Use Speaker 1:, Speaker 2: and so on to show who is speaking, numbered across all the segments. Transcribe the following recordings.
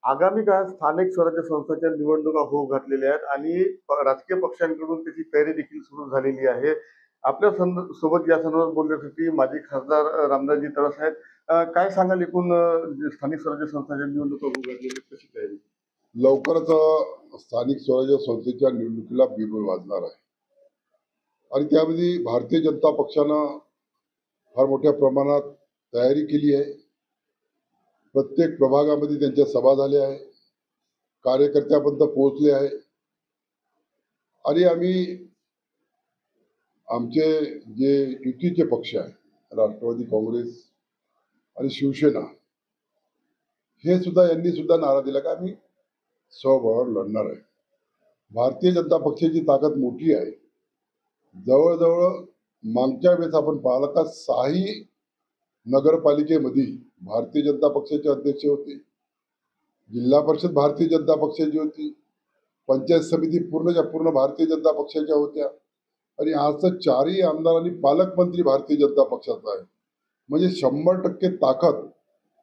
Speaker 1: आगामी काळात स्थानिक स्वराज्य संस्थांच्या निवडणुका होऊ घातलेल्या आहेत आणि राजकीय पक्षांकडून त्याची तयारी देखील सुरू झालेली आहे. आपल्या सोबत या संदर्भात बोलण्यासाठी माजी खासदार रामदासजी तळस आहेत. काय सांगाल एकूण स्थानिक स्वराज्य संस्थांच्या निवडणुका होऊ घातलेल्या कशी तयारी?
Speaker 2: लवकरच स्थानिक स्वराज्य संस्थेच्या निवडणुकीला बिगुल वाजणार आहे आणि त्यामध्ये भारतीय जनता पक्षानं फार मोठ्या प्रमाणात तयारी केली आहे. प्रत्येक प्रभागामध्ये त्यांच्या सभा झाल्या आहे, कार्यकर्त्यापर्यंत पोहोचले आहे आणि आमचे जे युतीचे पक्ष आहे, राष्ट्रवादी काँग्रेस आणि शिवसेना, हे सुद्धा यांनी सुद्धा नारा दिला की आम्ही स्वबळावर लढणार आहे. भारतीय जनता पक्षाची ताकद मोठी आहे. जवळजवळ मागच्या वेळेस आपण पाहिलं का 6 नगरपालिकेमध्ये भारतीय जनता पक्षाचे अध्यक्ष होते, जिल्हा परिषद भारतीय जनता पक्षाची होती, पंचायत समिती पूर्णच्या पूर्ण भारतीय जनता पक्षाच्या होत्या आणि आज तर 4ही आमदारांनी पालकमंत्री भारतीय जनता पक्षाचा आहे. म्हणजे 100% ताकद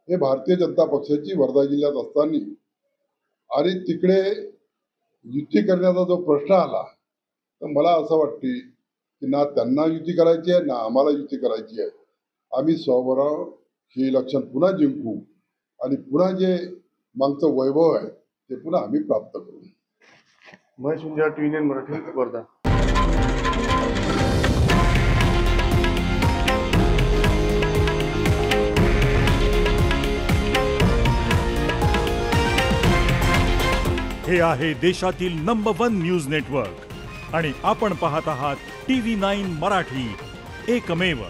Speaker 2: हे भारतीय जनता पक्षाची वर्धा जिल्ह्यात असताना आणि तिकडे युती करण्याचा जो प्रश्न आला तर मला असं वाटते की ना त्यांना युती करायची आहे ना आम्हाला युती करायची आहे. आम्ही स्वबळावर हे इलेक्शन पुन्हा जिंकू आणि पुन्हा जे मागचं वैभव आहे ते पुन्हा आम्ही प्राप्त करू.
Speaker 1: महेश उंजाळ, टीव्ही 9 मराठी, वर्धा.
Speaker 3: हे आहे देशातील नंबर 1 न्यूज नेटवर्क आणि आपण पाहत आहात टीव्ही 9 मराठी, एकमेव.